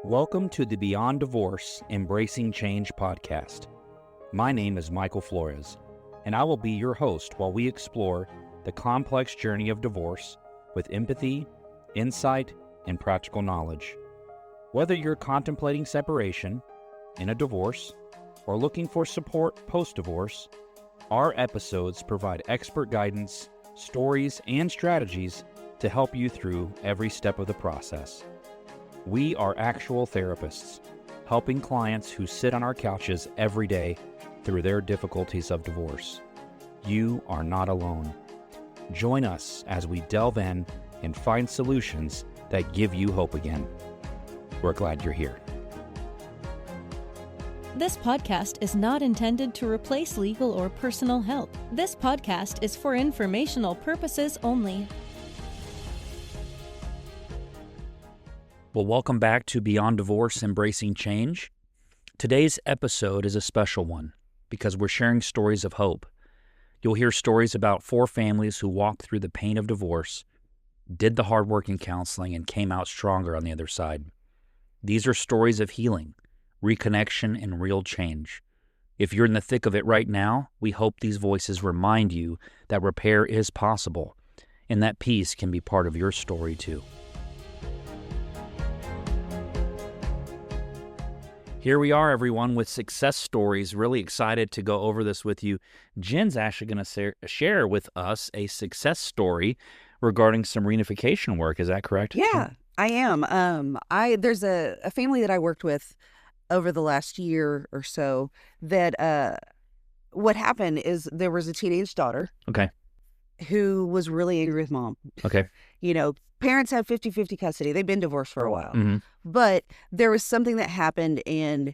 Welcome to the Beyond Divorce, Embracing Change podcast. My name is Michael Flores, and I will be your host while we explore the complex journey of divorce with empathy, insight, and practical knowledge. Whether you're contemplating separation, in a divorce, or looking for support post-divorce, our episodes provide expert guidance, stories, and strategies to help you through every step of the process. We are actual therapists, helping clients who sit on our couches every day through their difficulties of divorce. You are not alone. Join us as we delve in and find solutions that give you hope again. We're glad you're here. This podcast is not intended to replace legal or personal help. This podcast is for informational purposes only. Well, welcome back to Beyond Divorce, Embracing Change. Today's episode is a special one because we're sharing stories of hope. You'll hear stories about 4 families who walked through the pain of divorce, did the hard work in counseling, and came out stronger on the other side. These are stories of healing, reconnection, and real change. If you're in the thick of it right now, we hope these voices remind you that repair is possible and that peace can be part of your story too. Here we are, everyone, with success stories. Really excited to go over this with you. Jen's actually going to share with us a success story regarding some reunification work. Is that correct? Yeah, I am. There's a family that I worked with over the last year or so that what happened is there was a teenage daughter. Okay. Who was really angry with mom. Okay. You know, parents have 50-50 custody. They've been divorced for a while. Mm-hmm. But there was something that happened, and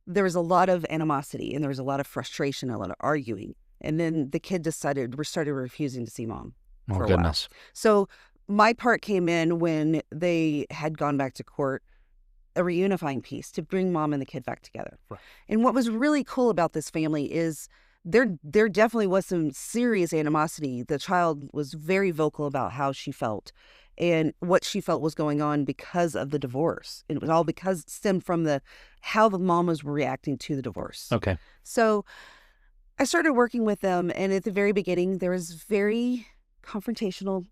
there was a lot of animosity, and there was a lot of frustration, a lot of arguing. And then the kid started refusing to see mom for a goodness. while. So my part came in when they had gone back to court, a reunifying piece to bring mom and the kid back together. Right. And what was really cool about this family is there definitely was some serious animosity. The child was very vocal about how she felt and what she felt was going on because of the divorce. And it was all stemmed from how the mom was reacting to the divorce. Okay. So I started working with them, and at the very beginning, there was very confrontational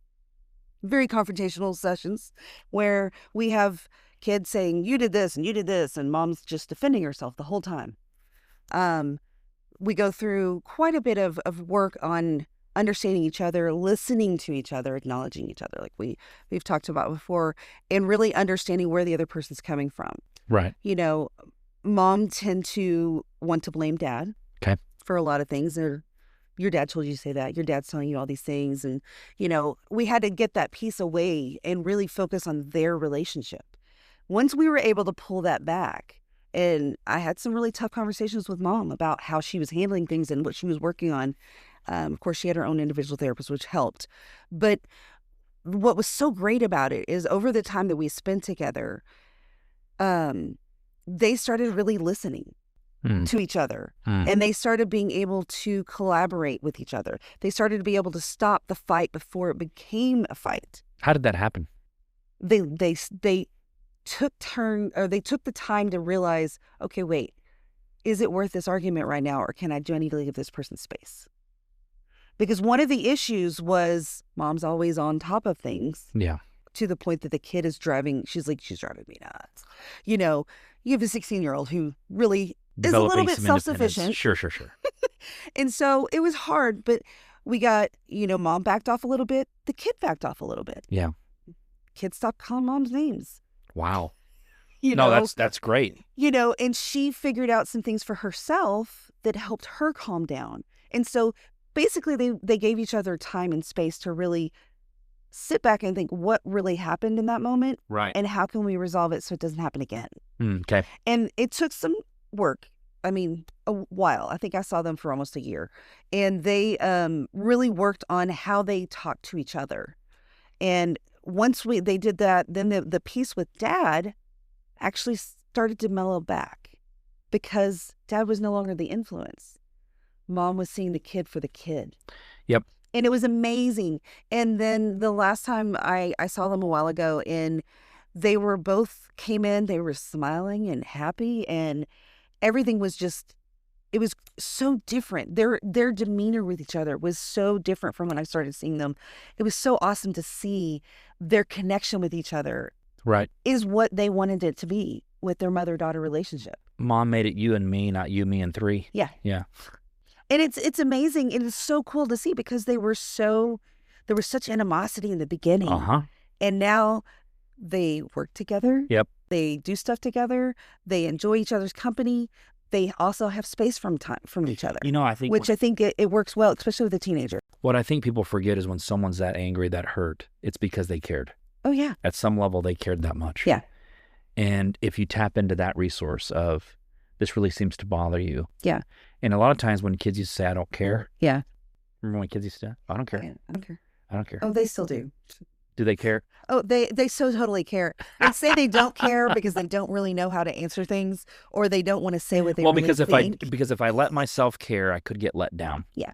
sessions where we have kids saying, you did this, and mom's just defending herself the whole time. We go through quite a bit of work on understanding each other, listening to each other, acknowledging each other, like we've talked about before, and really understanding where the other person's coming from. Right. You know, mom tend to want to blame dad. Okay. For a lot of things. Or your dad told you to say that. Your dad's telling you all these things. And, you know, we had to get that piece away and really focus on their relationship. Once we were able to pull that back, and I had some really tough conversations with mom about how she was handling things and what she was working on. Of course, she had her own individual therapist, which helped. But what was so great about it is over the time that we spent together, they started really listening to each other. And they started being able to collaborate with each other. They started to be able to stop the fight before it became a fight. How did that happen? They took the time to realize, okay, wait, is it worth this argument right now, or do I need to leave this person space? Because one of the issues was mom's always on top of things. Yeah. To the point that the kid is she's driving me nuts. You know, you have a 16-year-old who really is a little bit self-sufficient. Sure. And so it was hard, but we got, mom backed off a little bit. The kid backed off a little bit. Yeah. Kid stopped calling mom's names. Wow. That's great. And she figured out some things for herself that helped her calm down. And so basically they gave each other time and space to really sit back and think what really happened in that moment. Right. And how can we resolve it so it doesn't happen again? Okay. And it took some work. I mean, a while. I think I saw them for almost a year. And they really worked on how they talked to each other. And once they did that, then the piece with dad actually started to mellow back because dad was no longer the influence. Mom was seeing the kid for the kid. Yep. And it was amazing. And then the last time I saw them a while ago, and they were both came in, they were smiling and happy, and everything was just, it was so different. Their demeanor with each other was so different from when I started seeing them. It was so awesome to see their connection with each other. Right. Is what they wanted it to be with their mother-daughter relationship. Mom made it you and me, not you, me, and three. Yeah. Yeah. And it's amazing. It is so cool to see because there was such animosity in the beginning. Uh-huh. And now they work together. Yep. They do stuff together. They enjoy each other's company. They also have space from each other. I think I think it works well, especially with a teenager. what I think people forget is when someone's that angry, that hurt, it's because they cared. Oh yeah. At some level, they cared that much. Yeah. And if you tap into that resource of, this really seems to bother you. Yeah. And a lot of times when kids used to say, I don't care. Yeah. Remember when kids used to say, I don't care. I don't care. I don't care. Oh, they still do. Do they care? Oh, they so totally care. They say they don't care because they don't really know how to answer things, or they don't want to say what they really think. Because if I let myself care, I could get let down. Yeah.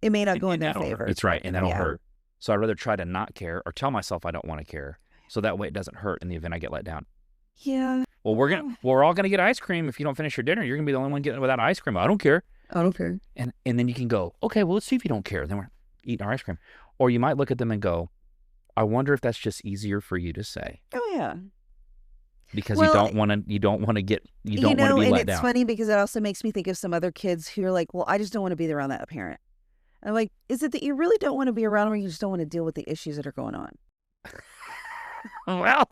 It may not go in their that'll favor. hurt. It's right, and that'll Yeah. hurt. So I'd rather try to not care or tell myself I don't want to care, so that way it doesn't hurt in the event I get let down. Yeah. Well, we're all gonna get ice cream. If you don't finish your dinner, you're gonna be the only one getting it without ice cream. I don't care. I don't care. And then you can go, okay, well, let's see if you don't care. Then we're eating our ice cream. Or you might look at them and go, I wonder if that's just easier for you to say. Oh yeah. Because Well, you don't want to be and let it's down. funny because it also makes me think of some other kids who are like, well, I just don't want to be around that parent. And I'm like, is it that you really don't want to be around them, or you just don't want to deal with the issues that are going on? Well,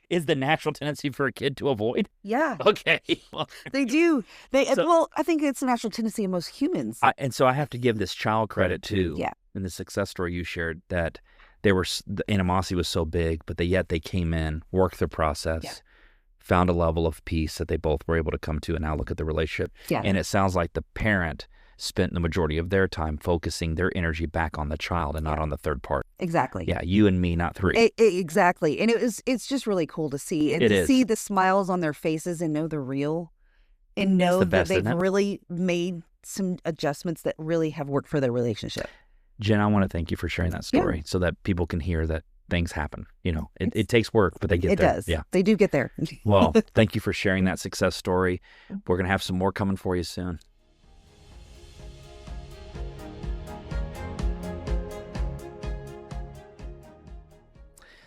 is the natural tendency for a kid to avoid? Yeah. Okay. Well, They do. I think it's a natural tendency of most humans. and so I have to give this child credit too. Yeah. In the success story you shared, that the animosity was so big, but yet they came in, worked the process, Yeah. found a level of peace that they both were able to come to, and now look at the relationship. Yeah. And it sounds like the parent spent the majority of their time focusing their energy back on the child and not on the third part. Exactly. Yeah, you and me, not three. Exactly. And it's just really cool to see, and It to is. see the smiles on their faces and know they're real, and know the that best, they've isn't it? really made some adjustments that really have worked for their relationship. Jen, I want to thank you for sharing that story so that people can hear that things happen. It takes work, but they get It there. does. Yeah. They do get there. Well, thank you for sharing that success story. We're going to have some more coming for you soon.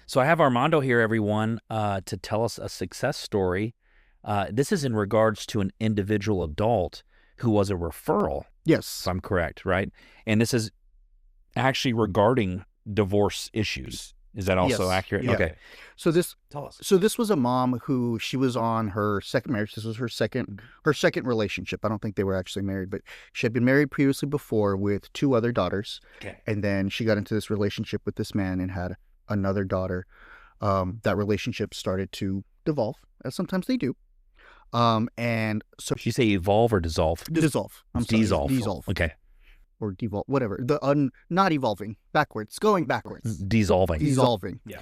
So I have Armando here, everyone, to tell us a success story. This is in regards to an individual adult who was a referral, Yes. if I'm correct, right? And this is actually regarding divorce issues. Is that also Yes. accurate? Yeah. Okay. So this Tell us. was a mom who, she was on her second marriage. This was her second relationship. I don't think they were actually married, but she had been married previously before with 2 other daughters. Okay. And then she got into this relationship with this man and had another daughter. That relationship started to devolve, as sometimes they do. And so Did you say evolve or dissolve? dissolve. I'm sorry, Dissolve. dissolve. Okay. Or devolve, whatever. Not evolving, backwards, going backwards. Dissolving. Dissolving. Yeah.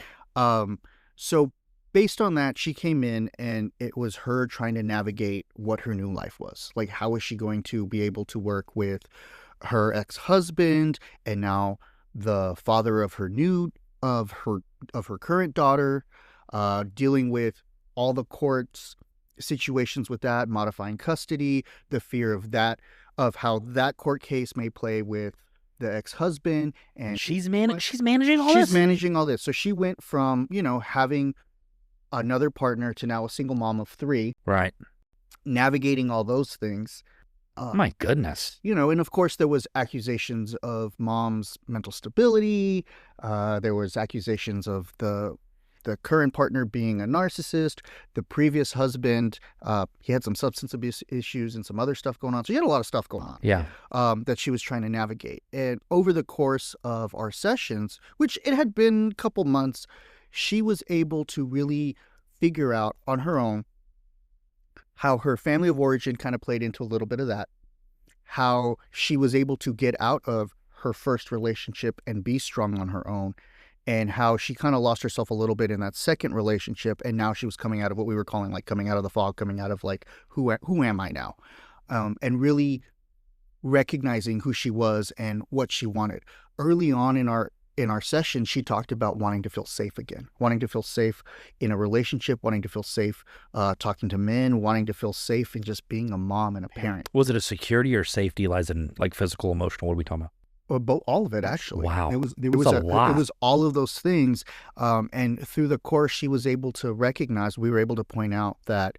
So based on that, she came in and it was her trying to navigate what her new life was. Like, how is she going to be able to work with her ex-husband and now the father of her current daughter, dealing with all the courts situations with that, modifying custody, the fear of that, of how that court case may play with the ex-husband, and She's managing all this? she's managing all this. So she went from, having another partner to now a single mom of 3, Right. navigating all those things. My goodness. And of course there was accusations of mom's mental stability. There was accusations of the current partner being a narcissist. The previous husband, he had some substance abuse issues and some other stuff going on. So he had a lot of stuff going on. Yeah. That she was trying to navigate. And over the course of our sessions, which it had been a couple months, she was able to really figure out on her own how her family of origin kind of played into a little bit of that, how she was able to get out of her first relationship and be strong on her own, and how she kind of lost herself a little bit in that second relationship, and now she was coming out of what we were calling like coming out of the fog, coming out of like, who am I now? And really recognizing who she was and what she wanted. Early on in our session, she talked about wanting to feel safe again, wanting to feel safe in a relationship, wanting to feel safe talking to men, wanting to feel safe in just being a mom and a parent. Was it a security or safety, lies in like physical, emotional? What are we talking about? Or all of it, actually. Wow. It was a lot. It was all of those things. And through the course, she was able to recognize, we were able to point out that,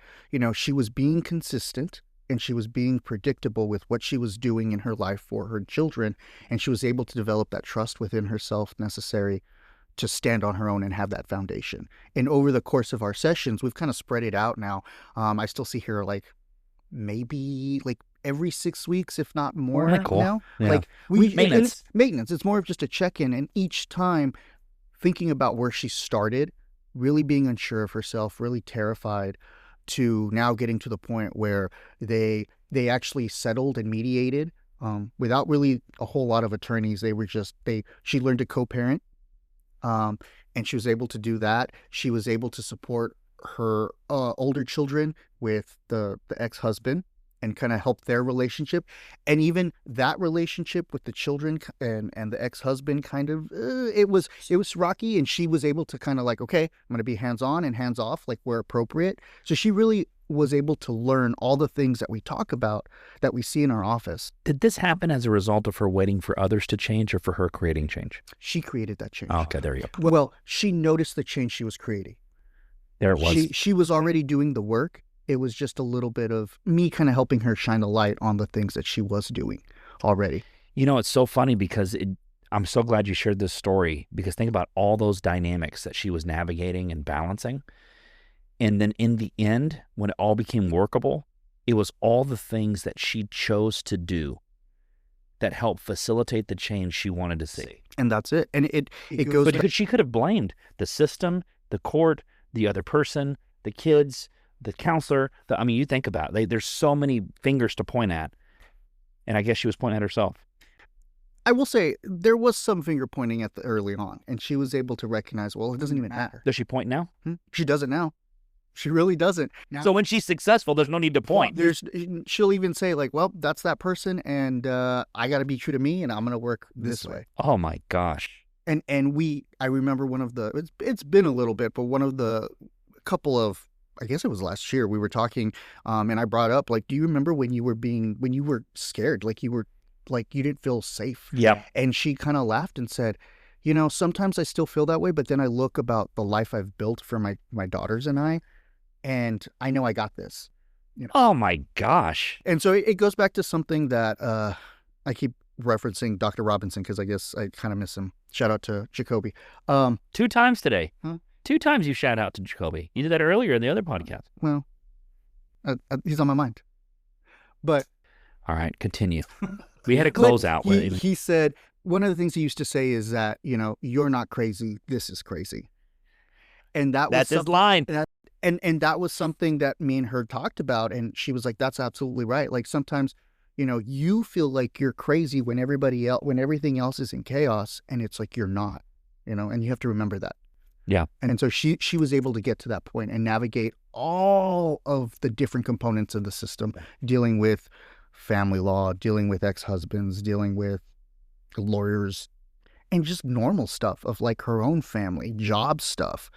she was being consistent and she was being predictable with what she was doing in her life for her children. And she was able to develop that trust within herself necessary to stand on her own and have that foundation. And over the course of our sessions, we've kind of spread it out now. I still see her maybe every 6 weeks, if not more. Isn't that cool? Now. Yeah. Maintenance. Maintenance. It's more of just a check-in, and each time thinking about where she started, really being unsure of herself, really terrified, to now getting to the point where they actually settled and mediated without really a whole lot of attorneys. She learned to co-parent, and she was able to do that. She was able to support her older children with the ex-husband and kind of help their relationship. And even that relationship with the children and the ex-husband kind of, it was rocky, and she was able to kind of okay, I'm going to be hands-on and hands-off where appropriate. So she really was able to learn all the things that we talk about that we see in our office. Did this happen as a result of her waiting for others to change or for her creating change? She created that change. Oh, okay, there you go. Well, she noticed the change she was creating. There it was. She was already doing the work. It was just a little bit of me kind of helping her shine a light on the things that she was doing already. It's so funny because I'm so glad you shared this story, because think about all those dynamics that she was navigating and balancing. And then in the end, when it all became workable, it was all the things that she chose to do that helped facilitate the change she wanted to see. And that's it. And it goes... But she could have blamed the system, the court, the other person, the kids, the counselor. You think about it. There's so many fingers to point at. And I guess she was pointing at herself. I will say there was some finger pointing at early on, and she was able to recognize, well, it doesn't even matter. Does she point now? She doesn't now. She really doesn't. Now, so when she's successful, there's no need to point. She'll even say well, that's that person, and I got to be true to me, and I'm going to work this way. Oh my gosh. And I remember it's been a little bit, but one of the couple of, I guess it was last year, we were talking, and I brought up, do you remember when you were scared, you didn't feel safe? Yeah. And she kind of laughed and said, sometimes I still feel that way, but then I look about the life I've built for my daughters and I know I got this. Oh my gosh. And so it goes back to something that I keep referencing Dr. Robinson, because I guess I kind of miss him. Shout out to Jacoby. 2 times today. Huh? 2 times you shout out to Jacoby. You did that earlier in the other podcast. Well, he's on my mind. But all right, continue. We had a close out. He said one of the things he used to say is that, you're not crazy. This is crazy. And that's his line. And that was something that me and her talked about. And she was like, that's absolutely right. Sometimes, you feel like you're crazy when everything else is in chaos, and it's like you're not, and you have to remember that. Yeah. And so she was able to get to that point and navigate all of the different components of the system, dealing with family law, dealing with ex-husbands, dealing with lawyers, and just normal stuff of her own family, job stuff,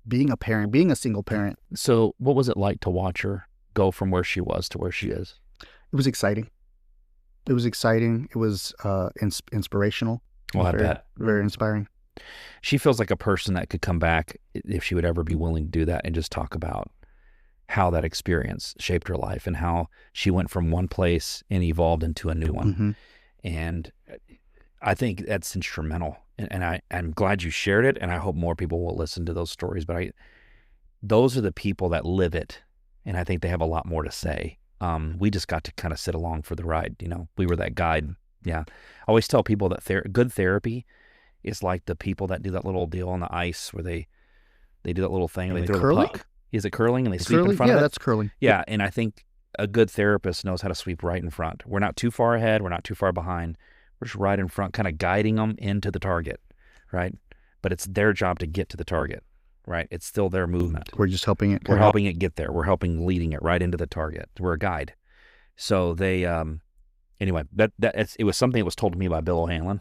being a parent, being a single parent. So what was it like to watch her go from where she was to where she is? It was exciting. It was inspirational. Well, I bet. Very inspiring. She feels like a person that could come back, if she would ever be willing to do that, and just talk about how that experience shaped her life and how she went from one place and evolved into a new one. Mm-hmm. And I think that's instrumental. And I'm glad you shared it, and I hope more people will listen to those stories. But those are the people that live it, and I think they have a lot more to say. We just got to kind of sit along for the ride. We were that guide. Yeah. I always tell people that good therapy is like the people that do that little deal on the ice where they do that little thing and they throw the puck. Is it curling and they sweep in front of it? Yeah, that's curling. Yeah, and I think a good therapist knows how to sweep right in front. We're not too far ahead. We're not too far behind. We're just right in front, kind of guiding them into the target, right? But it's their job to get to the target, right? It's still their movement. We're just helping it. We're helping it get there. We're helping leading it right into the target. We're a guide. So anyway, it was something that was told to me by Bill O'Hanlon.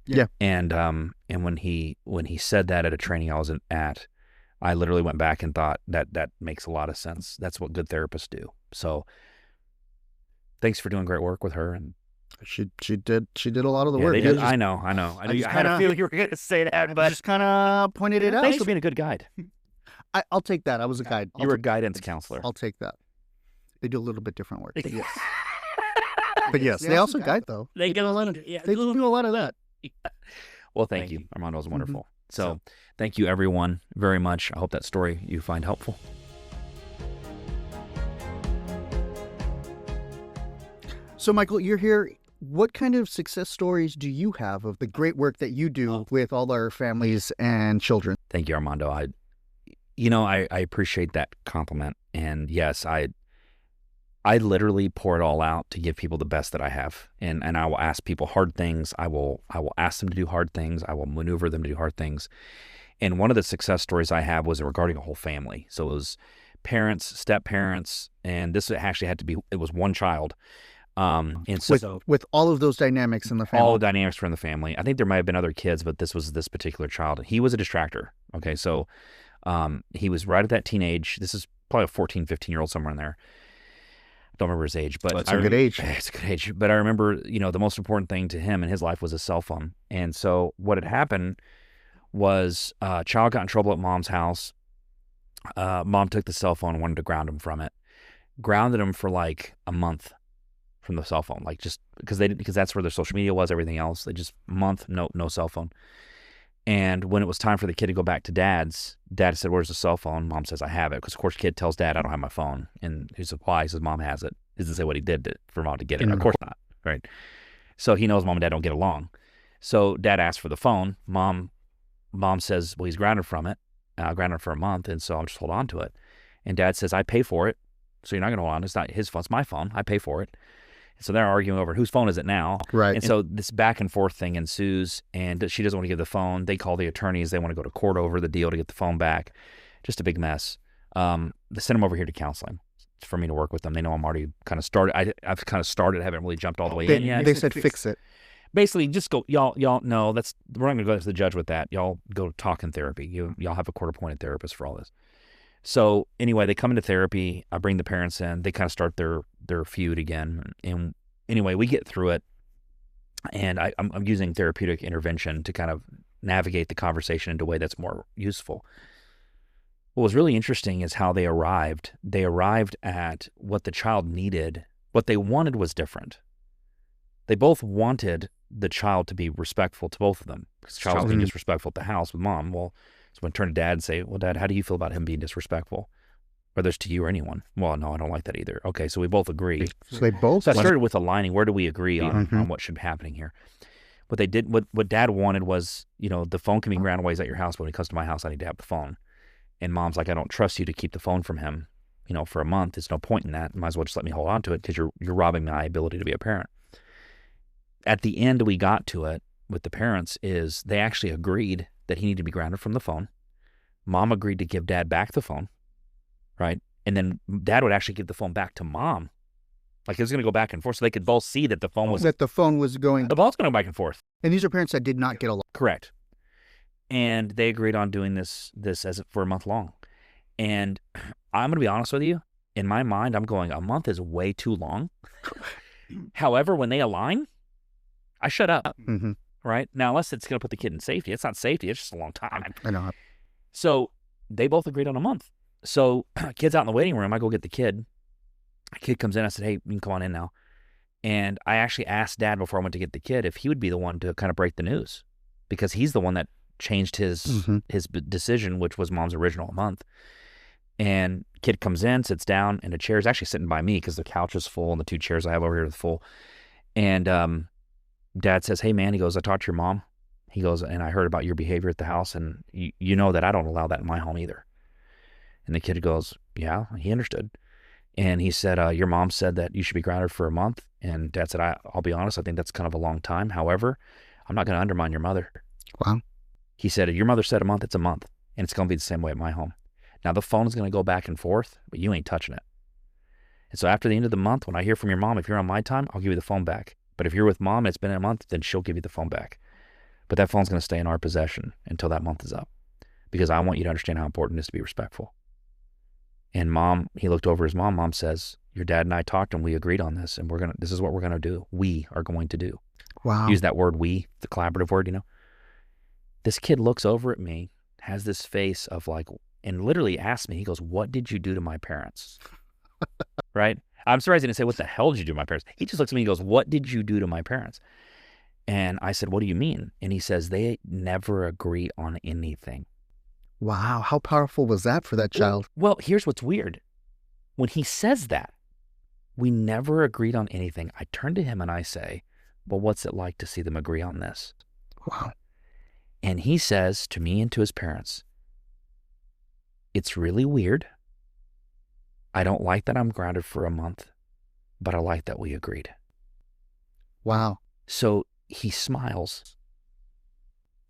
Yeah. And when he said that at a training I was at, I literally went back and thought that makes a lot of sense. That's what good therapists do. So thanks for doing great work with her. And She did a lot of the yeah, work. they did. I know. I had a feeling you were going to say that, but just kind of pointed it out. Thanks for being a good guide. I'll take that. I was a guide. You were a guidance counselor. I'll take that. They do a little bit different work. Yes. But yes, they also guide though. They get a lot of They do a lot of that. Well, thank you. Armando was wonderful. So thank you everyone very much. I hope that story you find helpful. So Michael, you're here. What kind of success stories do you have of the great work that you do with all our families and children? Thank you, Armando. I appreciate that compliment. And yes, I literally pour it all out to give people the best that I have. And I will ask people hard things. I will ask them to do hard things. I will maneuver them to do hard things. And one of the success stories I have was regarding a whole family. So it was parents, step-parents, and this actually it was one child. And so with all of those dynamics in the family. All the dynamics were in the family. I think there might have been other kids, but this was this particular child. He was a distractor. Okay, so he was right at that teenage. This is probably a 14, 15-year-old, somewhere in there. Don't remember his age, but it's a good age. It's a good age. But I remember, the most important thing to him in his life was a cell phone. And so what had happened was a child got in trouble at mom's house. Mom took the cell phone and wanted to ground him from it. Grounded him for like a month from the cell phone, like just because that's where their social media was, everything else. They just month, no cell phone. And when it was time for the kid to go back to dad's, dad said, "Where's the cell phone?" Mom says, "I have it." Because of course, kid tells dad, "I don't have my phone." And he says, "Why?" He says, "Mom has it." He doesn't say what he did for mom to get it. Of course not, right? So he knows mom and dad don't get along. So dad asks for the phone. Mom says, "Well, he's grounded from it, grounded for a month, and so I'll just hold on to it." And dad says, "I pay for it, so you're not going to hold on. It's not his phone. It's my phone. I pay for it." So they're arguing over whose phone is it now. Right. And so this back and forth thing ensues, and she doesn't want to give the phone. They call the attorneys. They want to go to court over the deal to get the phone back. Just a big mess. They send them over here to counseling for me to work with them. They know I'm already kind of started. I've kind of started. I haven't really jumped all the way in yet. They said fix it. Basically, just go. Y'all know we're not going to go to the judge with that. Y'all go talk in therapy. Y'all have a court-appointed therapist for all this. So anyway, they come into therapy. I bring the parents in. They kind of start their feud again. And anyway, we get through it. And I'm using therapeutic intervention to kind of navigate the conversation into a way that's more useful. What was really interesting is how they arrived. They arrived at what the child needed. What they wanted was different. They both wanted the child to be respectful to both of them. Because the child was being disrespectful at the house with mom. Well, so when I turn to dad and say, "Well, Dad, how do you feel about him being disrespectful? Whether it's to you or anyone?" "Well, no, I don't like that either." Okay, so we both agree. So they both. So I started with aligning. Where do we agree on what should be happening here? What they did, what Dad wanted was, the phone can be grounded while he's at your house, but when he comes to my house, I need to have the phone. And mom's like, "I don't trust you to keep the phone from him, for a month. There's no point in that. You might as well just let me hold on to it because you're robbing my ability to be a parent." At the end, we got to it with the parents is they actually agreed that he needed to be grounded from the phone. Mom agreed to give Dad back the phone, right? And then Dad would actually give the phone back to Mom. Like it was going to go back and forth so they could both see that the phone was... That the phone was going... The ball's going to go back and forth. And these are parents that did not get along. Correct. And they agreed on doing this for a month long. And I'm going to be honest with you. In my mind, I'm going, a month is way too long. However, when they align, I shut up. Mm-hmm. Right? Now, unless it's going to put the kid in safety. It's not safety. It's just a long time. I know. So they both agreed on a month. So kid's out in the waiting room. I go get the kid. The kid comes in. I said, "Hey, you can come on in now." And I actually asked Dad before I went to get the kid if he would be the one to kind of break the news because he's the one that changed his decision, which was Mom's original month. And kid comes in, sits down, and the chair is actually sitting by me because the couch is full and the two chairs I have over here are full. And Dad says, "Hey, man," he goes, "I talked to your mom." He goes, "And I heard about your behavior at the house, and you know that I don't allow that in my home either." And the kid goes, "Yeah," he understood. And he said, "Your mom said that you should be grounded for a month." And Dad said, I'll be honest, I think that's kind of a long time. However, I'm not going to undermine your mother. Wow. He said, "Your mother said a month, it's a month. And it's going to be the same way at my home. Now, the phone is going to go back and forth, but you ain't touching it." And so after the end of the month, when I hear from your mom, if you're on my time, I'll give you the phone back. But if you're with mom and it's been a month, then she'll give you the phone back. But that phone's going to stay in our possession until that month is up, because I want you to understand how important it is to be respectful. And mom, he looked over his mom. Mom says, your dad and I talked and we agreed on this, and this is what we're going to do. We are going to do. Wow. Use that word, we, the collaborative word, This kid looks over at me, has this face of like, and literally asks me, he goes, what did you do to my parents? Right? I'm surprised he didn't say, what the hell did you do to my parents? He just looks at me and goes, what did you do to my parents? And I said, what do you mean? And he says, they never agree on anything. Wow. How powerful was that for that child? Well, here's what's weird. When he says that, we never agreed on anything, I turn to him and I say, well, what's it like to see them agree on this? Wow. And he says to me and to his parents, it's really weird. I don't like that I'm grounded for a month, but I like that we agreed. Wow. So he smiles.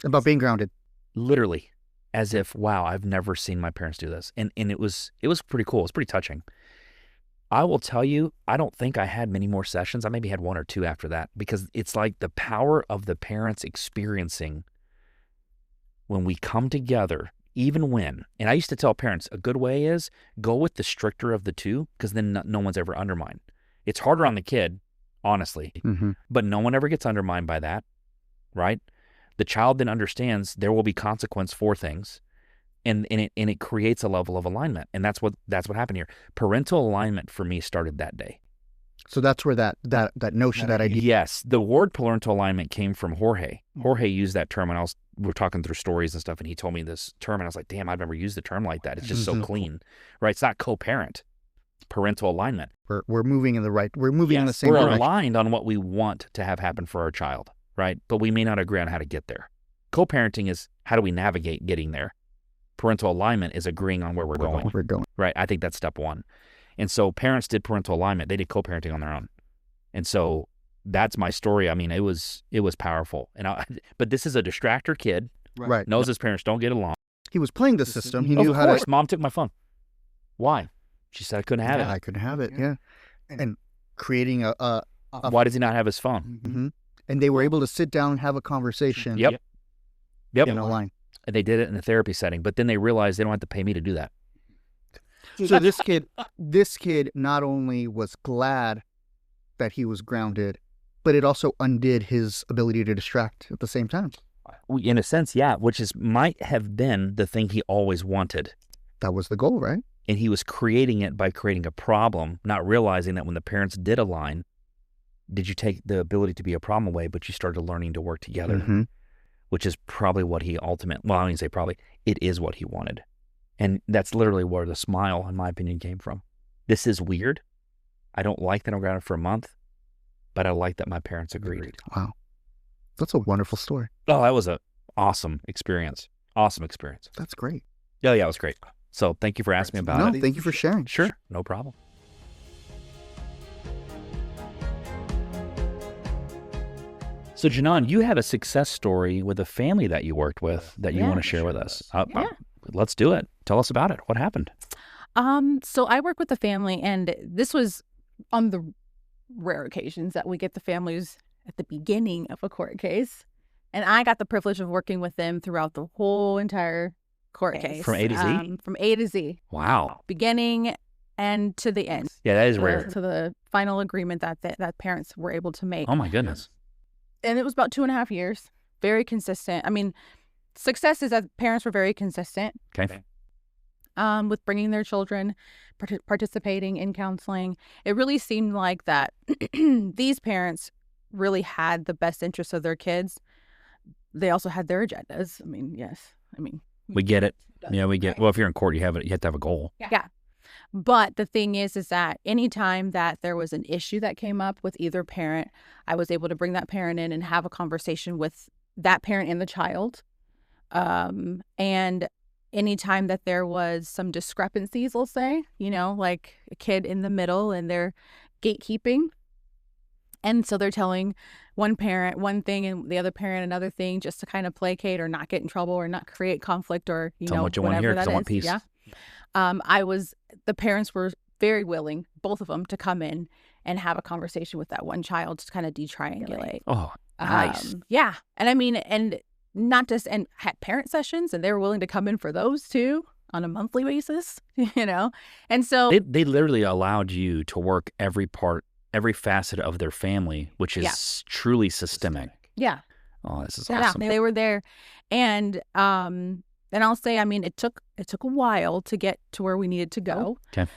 About being grounded. Literally, as if, wow, I've never seen my parents do this. And it was pretty cool. It was pretty touching. I will tell you, I don't think I had many more sessions. I maybe had one or two after that, because it's like the power of the parents experiencing when we come together, even when, and I used to tell parents, a good way is go with the stricter of the two, because then no one's ever undermined. It's harder on the kid, honestly, but no one ever gets undermined by that, right? The child then understands there will be consequence for things, and it creates a level of alignment, and that's what happened here. Parental alignment for me started that day. So that's where that notion, that idea. Yes, the word parental alignment came from Jorge. Jorge used that term, and we're talking through stories and stuff, and he told me this term, and I was like, damn, I've never used the term like that. It's just so clean, right? It's not co-parent, parental alignment. We're moving in the right. We're moving in the same direction. direction. We're aligned on what we want to have happen for our child, right? But we may not agree on how to get there. Co-parenting is how do we navigate getting there. Parental alignment is agreeing on where we're going. Right? I think that's step one. And so parents did parental alignment. They did co-parenting on their own. And so that's my story. I mean, it was powerful. But this is a distractor kid. Right. Knows his parents don't get along. He was playing the system. He Of knew how course. to. Mom took my phone. Why? She said I couldn't have it. I couldn't have it. Yeah. And creating a Why does he not have his phone? And they were able to sit down and have a conversation. Yep. In a line. And they did it in a therapy setting, but then they realized they don't have to pay me to do that. So this kid not only was glad that he was grounded, but it also undid his ability to distract at the same time. In a sense, yeah, which might have been the thing he always wanted. That was the goal, right? And he was creating it by creating a problem, not realizing that when the parents did align, did you take the ability to be a problem away, but you started learning to work together, which is probably what he well, I didn't say probably, it is what he wanted. And that's literally where the smile, in my opinion, came from. This is weird. I don't like that I'm grounded for a month, but I like that my parents agreed. Wow. That's a wonderful story. Oh, that was an awesome experience. Awesome experience. That's great. Yeah, it was great. So thank you for asking me about it. Thank you for sharing. Sure, no problem. So, Janan, you have a success story with a family that you worked with that you want to share with us. Let's do it. Tell us about it. What happened? So I work with the family, and this was on the rare occasions that we get the families at the beginning of a court case. And I got the privilege of working with them throughout the whole entire court case. From A to Z? From A to Z. Wow. Beginning and to the end. Yeah, that is rare. To the final agreement that parents were able to make. Oh, my goodness. And it was about 2.5 years. Very consistent. I mean, success is that parents were very consistent. Okay. With bringing their children, participating in counseling. It really seemed like that these parents really had the best interests of their kids. They also had their agendas. I mean, yes. I mean, we get it. Yeah, we get. Well, if you're in court, you have to have a goal. Yeah. But the thing is that anytime that there was an issue that came up with either parent, I was able to bring that parent in and have a conversation with that parent and the child. And anytime that there was some discrepancies, we'll say, like a kid in the middle and they're gatekeeping. And so they're telling one parent one thing and the other parent another thing just to kind of placate or not get in trouble or not create conflict or, Tell them what you want to hear because I want peace. Yeah. The parents were very willing, both of them, to come in and have a conversation with that one child to kind of detriangulate. Oh, nice. Yeah. And I mean, and not just, and had parent sessions, and they were willing to come in for those too on a monthly basis, you know? And so They literally allowed you to work every facet of their family, which is truly systemic. yeah. Oh, this is Yeah, awesome. they were there. And I'll say, I mean, it took a while to get to where we needed to go. Okay.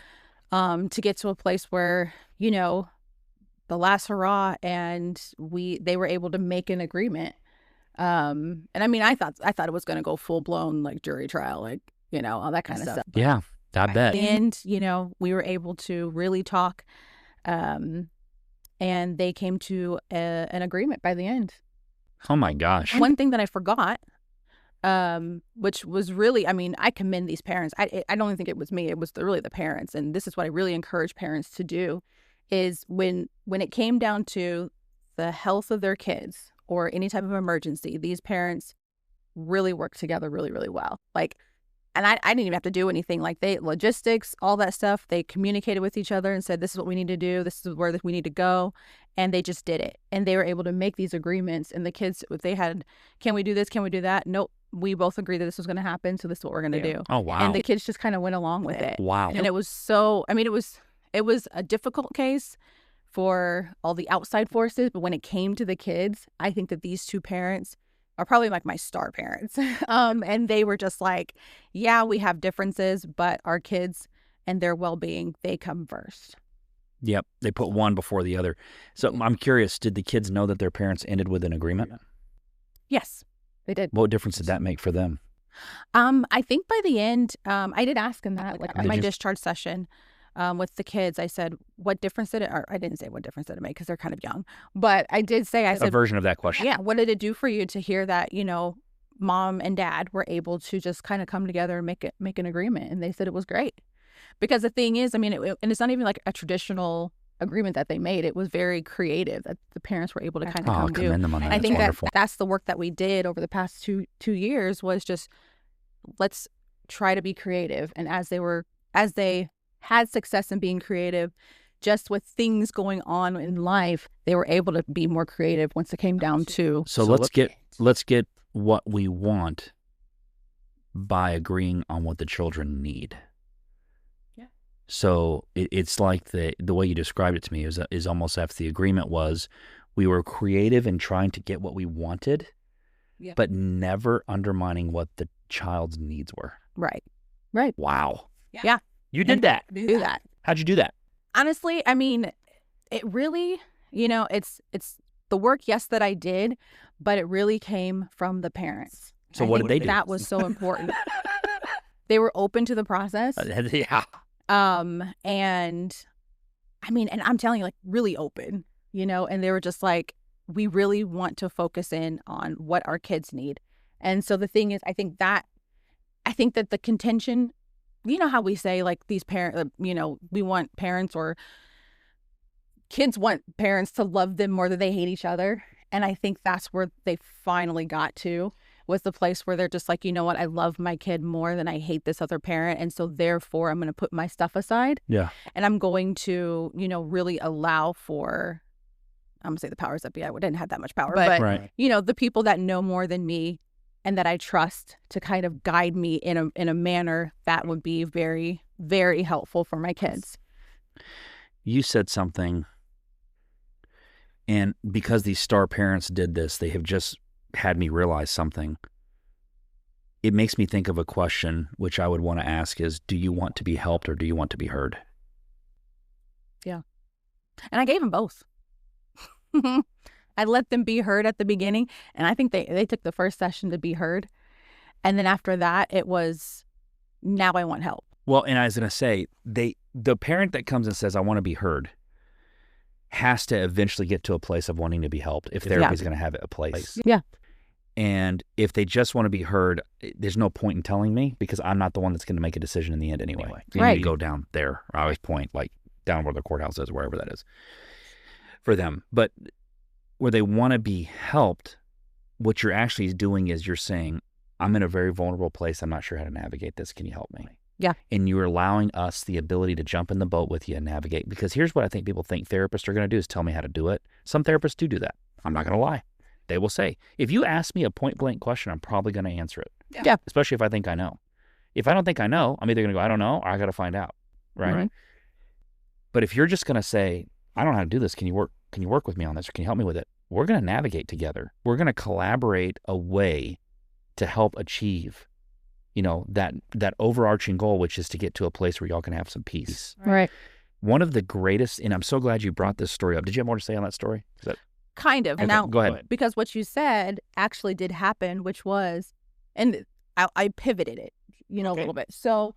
To get to a place where, you know, the last hurrah, and they were able to make an agreement. And I mean, I thought it was going to go full blown like jury trial, like, you know, all that kind of stuff. Yeah, I bet. And, you know, we were able to really talk, and they came to an agreement by the end. Oh my gosh. One thing that I forgot, which was really, I mean, I commend these parents. I don't even think it was me. It was really the parents. And this is what I really encourage parents to do, is when it came down to the health of their kids or any type of emergency, these parents really worked together really, really well. Like, and I didn't even have to do anything. Like, logistics, all that stuff, they communicated with each other and said, this is what we need to do. This is where we need to go. And they just did it. And they were able to make these agreements. And the kids, if they had, can we do this? Can we do that? Nope. We both agreed that this was going to happen. So this is what we're going to do. Oh, wow. And the kids just kind of went along with it. Wow. And it was so, I mean, it was a difficult case for all the outside forces. But when it came to the kids, I think that these two parents are probably like my star parents. And they were just like, yeah, we have differences, but our kids and their well-being, they come first. Yep. They put one before the other. So I'm curious, did the kids know that their parents ended with an agreement? Yes, they did. What difference did that make for them? I think by the end, I did ask them that, like, Did at my you? discharge session with the kids. I said, what difference did it, or I didn't say what difference did it make because they're kind of young, but I did say, I A said, version of that question. yeah, what did it do for you to hear that, you know, mom and dad were able to just kind of come together and make an agreement? And they said it was great. Because the thing is, I mean, and it's not even like a traditional agreement that they made. It was very creative that the parents were able to kind of Oh, come do. commend them on that. And I That's think wonderful. that's the work that we did over the past two years, was just, let's try to be creative. And as they had success in being creative, just with things going on in life, they were able to be more creative once it came down to. So let's get what we want by agreeing on what the children need. Yeah. So it's like the way you described it to me is almost as if the agreement was we were creative in trying to get what we wanted, but never undermining what the child's needs were. Right. Wow. Yeah. You did that. Do that. How'd you do that? Honestly, I mean, it really, you know, it's the work, yes, that I did, but it really came from the parents. So I what think did they do? That was so important. They were open to the process. Yeah. And I mean, and I'm telling you, like, really open, you know, and they were just like, we really want to focus in on what our kids need. And so the thing is, I think that the contention, you know how we say, like, these parents, you know, we want parents, or kids want parents to love them more than they hate each other. And I think that's where they finally got to, was the place where they're just like, you know what, I love my kid more than I hate this other parent. And so therefore I'm going to put my stuff aside. Yeah. And I'm going to, you know, really allow for, I'm going to say the powers that be. I didn't have that much power, but Right. you know, the people that know more than me and that I trust to kind of guide me in a manner that would be very, very helpful for my kids. You said something, and because these star parents did this, they have just had me realize something. It makes me think of a question which I would want to ask is, do you want to be helped or do you want to be heard? Yeah. And I gave them both. I let them be heard at the beginning, and I think they took the first session to be heard. And then after that, it was, now I want help. Well, and I was going to say, the parent that comes and says, I want to be heard, has to eventually get to a place of wanting to be helped if therapy's going to have a place. Yeah. And if they just want to be heard, there's no point in telling me, because I'm not the one that's going to make a decision in the end anyway. You Right. need to go down there. I always point, like, down where the courthouse is, wherever that is, for them. But where they want to be helped, what you're actually doing is you're saying, I'm in a very vulnerable place. I'm not sure how to navigate this. Can you help me? Yeah. And you're allowing us the ability to jump in the boat with you and navigate. Because here's what I think people think therapists are going to do is tell me how to do it. Some therapists do that. I'm not going to lie. They will say, if you ask me a point blank question, I'm probably going to answer it. Yeah. Especially if I think I know. If I don't think I know, I'm either going to go, I don't know, or I got to find out. Right? But if you're just going to say, I don't know how to do this. Can you work with me on this? Or can you help me with it? We're going to navigate together. We're going to collaborate a way to help achieve, that overarching goal, which is to get to a place where y'all can have some peace. Right. One of the greatest, and I'm so glad you brought this story up. Did you have more to say on that story? Kind of. Okay, Now, go ahead. Because what you said actually did happen, which was, and I pivoted it, a little bit. So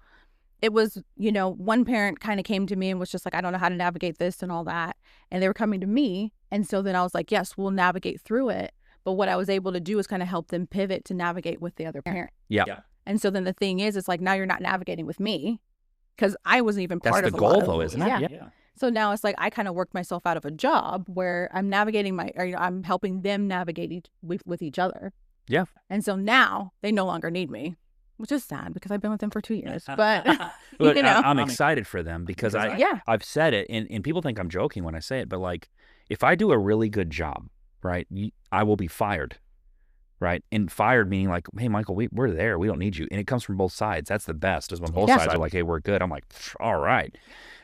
it was, one parent kind of came to me and was just like, I don't know how to navigate this and all that. And they were coming to me. And so then I was like, yes, we'll navigate through it. But what I was able to do is kind of help them pivot to navigate with the other parent. Yeah. And so then the thing is, it's like, now you're not navigating with me because I wasn't even part That's of the a lot goal, of though, it. isn't it? Yeah. So now it's like I kind of worked myself out of a job where I'm navigating I'm helping them navigate with each other. Yeah. And so now they no longer need me, which is sad because I've been with them for 2 years. But, Look, I'm excited for them because I've said it, and people think I'm joking when I say it, but like, if I do a really good job, right, I will be fired, right? And fired meaning like, hey, Michael, we're there. We don't need you. And it comes from both sides. That's the best, is when both sides are like, hey, we're good. I'm like, all right.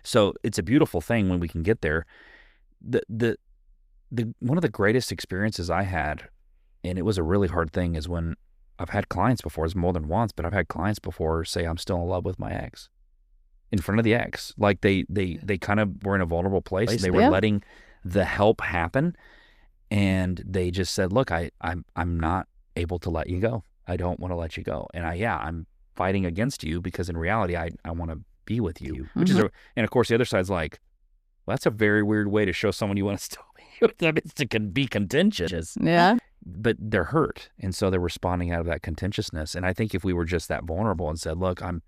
So it's a beautiful thing when we can get there. The one of the greatest experiences I had, and it was a really hard thing, is when I've had clients before, it's more than once, but I've had clients before say, I'm still in love with my ex in front of the ex. Like they kind of were in a vulnerable place. And they were letting the help happen. And they just said, look, I'm not able to let you go. I don't want to let you go. And I'm fighting against you because in reality, I want to be with you, which is, and of course the other side's like, well, that's a very weird way to show someone you want to still be with them. It's to be contentious. Yeah. But they're hurt. And so they're responding out of that contentiousness. And I think if we were just that vulnerable and said, look, I'm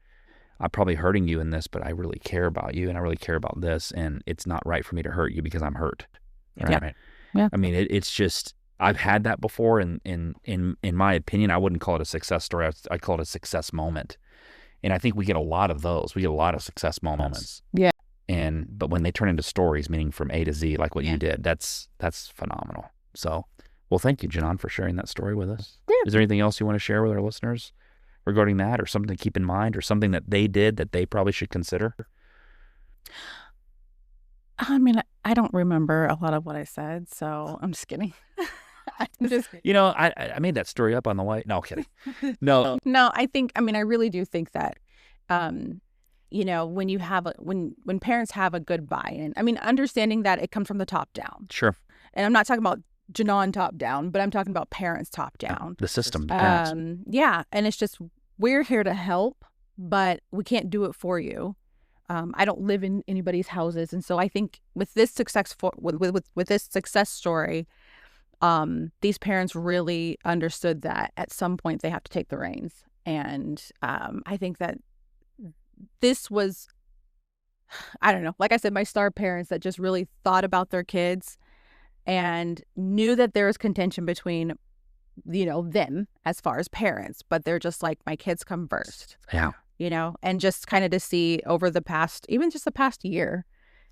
probably hurting you in this, but I really care about you and I really care about this. And it's not right for me to hurt you because I'm hurt. Right? Yeah. I mean, it's just, I've had that before. And in my opinion, I wouldn't call it a success story. I'd call it a success moment. And I think we get a lot of those. We get a lot of success moments. Yeah. But when they turn into stories, meaning from A to Z, like what you did, that's phenomenal. So, well, thank you, Janan, for sharing that story with us. Yeah. Is there anything else you want to share with our listeners regarding that, or something to keep in mind, or something that they did that they probably should consider? I mean, I don't remember a lot of what I said, so I'm just kidding. I'm just kidding. I made that story up on the way. No, kidding. No. No, I really do think that, when you have when parents have a good buy-in, I mean, understanding that it comes from the top down. Sure. And I'm not talking about Janan top down, but I'm talking about parents top down. The system, the parents. Yeah. And it's just, we're here to help, but we can't do it for you. I don't live in anybody's houses. And so I think with this with this success story, these parents really understood that at some point they have to take the reins. And I think that this was, I don't know, like I said, my star parents that just really thought about their kids and knew that there was contention between, them as far as parents, but they're just like, my kids come first. Yeah. And just kind of to see over the past year,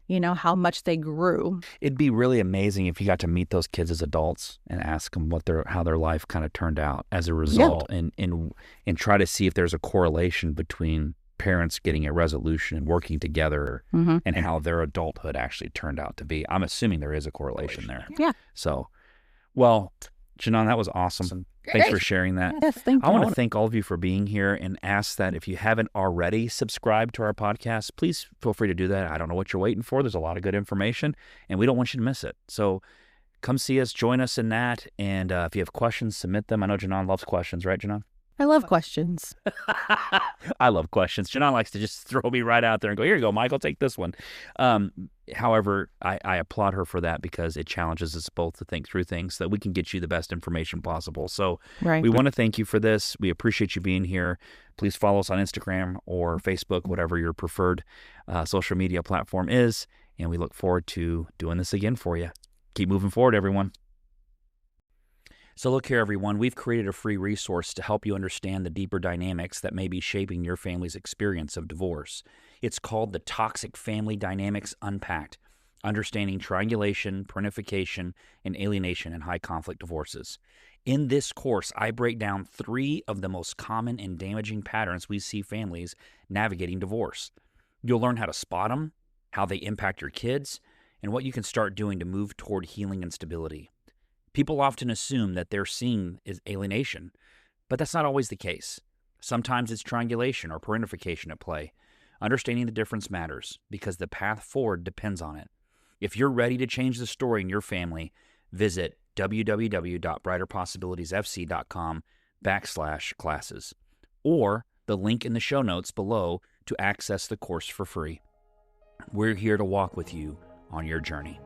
how much they grew. It'd be really amazing if you got to meet those kids as adults and ask them how their life kind of turned out as a result, and try to see if there's a correlation between parents getting a resolution and working together, and how their adulthood actually turned out to be. I'm assuming there is a correlation there. Yeah. So, well, Janan, that was awesome. Thanks for sharing that. Yes, thank you. I want to thank all of you for being here and ask that if you haven't already subscribed to our podcast, please feel free to do that. I don't know what you're waiting for. There's a lot of good information, and we don't want you to miss it. So come see us, join us in that, and if you have questions, submit them. I know Janan loves questions, right, Janan? I love questions. I love questions. Janan likes to just throw me right out there and go, here you go, Michael, take this one. However, I applaud her for that because it challenges us both to think through things so that we can get you the best information possible. So we want to thank you for this. We appreciate you being here. Please follow us on Instagram or Facebook, whatever your preferred social media platform is. And we look forward to doing this again for you. Keep moving forward, everyone. So look here, everyone, we've created a free resource to help you understand the deeper dynamics that may be shaping your family's experience of divorce. It's called The Toxic Family Dynamics Unpacked: Understanding Triangulation, Parentification, and Alienation in High Conflict Divorces. In this course, I break down 3 of the most common and damaging patterns we see families navigating divorce. You'll learn how to spot them, how they impact your kids, and what you can start doing to move toward healing and stability. People often assume that they're seeing is alienation, but that's not always the case. Sometimes it's triangulation or parentification at play. Understanding the difference matters because the path forward depends on it. If you're ready to change the story in your family, visit www.brighterpossibilitiesfc.com/classes or the link in the show notes below to access the course for free. We're here to walk with you on your journey.